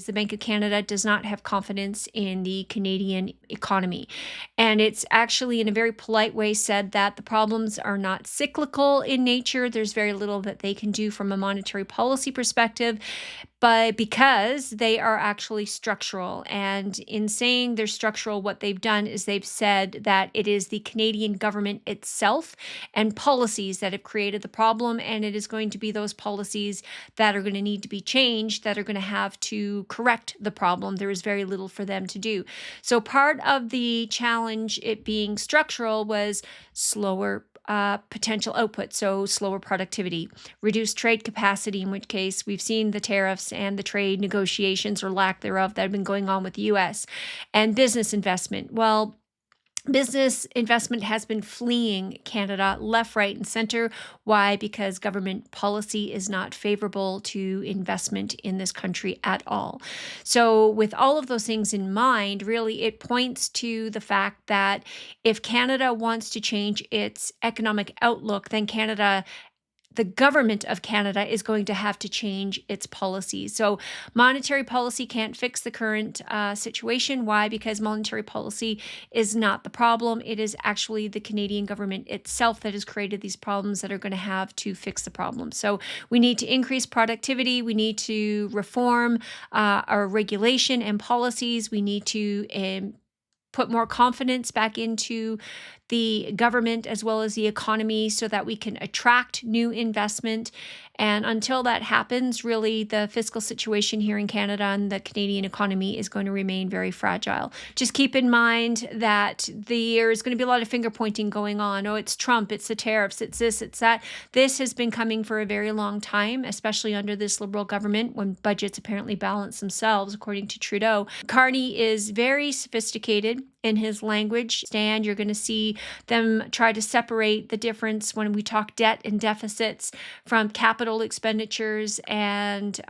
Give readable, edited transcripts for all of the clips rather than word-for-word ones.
The Bank of Canada does not have confidence in the Canadian economy. And it's actually, in a very polite way, said that the problems are not cyclical in nature. There's very little that they can do from a monetary policy perspective, but because they are actually structural. And in saying they're structural, what they've done is they've said that it is the Canadian government itself and policies that have created the problem. And it is going to be those policies that are going to need to be changed, that are going to have to correct the problem. There is very little for them to do. So part of the challenge, it being structural, was slower potential output, so slower productivity, reduced trade capacity, in which case we've seen the tariffs and the trade negotiations or lack thereof that have been going on with the US, and business investment. Well, business investment has been fleeing Canada left, right, and center. Why? Because government policy is not favorable to investment in this country at all. So with all of those things in mind, really it points to the fact that if Canada wants to change its economic outlook, then the government of Canada is going to have to change its policies. So monetary policy can't fix the current situation. Why? Because monetary policy is not the problem. It is actually the Canadian government itself that has created these problems that are going to have to fix the problem. So we need to increase productivity. We need to reform our regulation and policies. We need to put more confidence back into the government as well as the economy so that we can attract new investment. And until that happens, really the fiscal situation here in Canada and the Canadian economy is going to remain very fragile. Just keep in mind that there's going to be a lot of finger pointing going on. Oh, it's Trump, it's the tariffs, it's this, it's that. This has been coming for a very long time, especially under this Liberal government when budgets apparently balance themselves, according to Trudeau. Carney is very sophisticated in his language, and you're going to see them try to separate the difference when we talk debt and deficits from capital expenditures and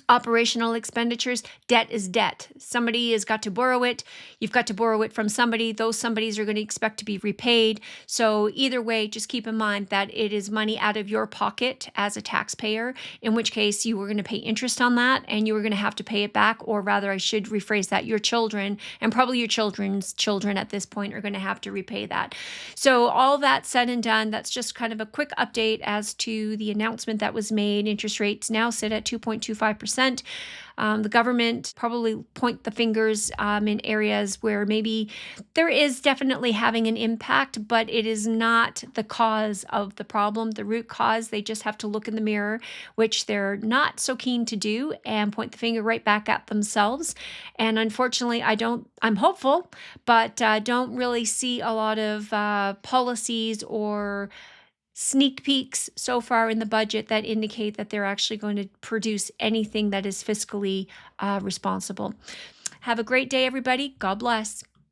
operational expenditures. Debt is debt. Somebody has got to borrow it. You've got to borrow it from somebody. Those somebodies are going to expect to be repaid. So either way, just keep in mind that it is money out of your pocket as a taxpayer, in which case you were going to pay interest on that and you were going to have to pay it back, or rather I should rephrase that, your children and probably your children's children at this point are going to have to repay that. So all that said and done, that's just kind of a quick update as to the announcement that was made. Interest rates now sit at 2.25%. The government probably point the fingers in areas where maybe there is definitely having an impact, but it is not the cause of the problem, the root cause. They just have to look in the mirror, which they're not so keen to do, and point the finger right back at themselves. And unfortunately, I'm hopeful, but don't really see a lot of policies or sneak peeks so far in the budget that indicate that they're actually going to produce anything that is fiscally responsible. Have a great day, everybody. God bless.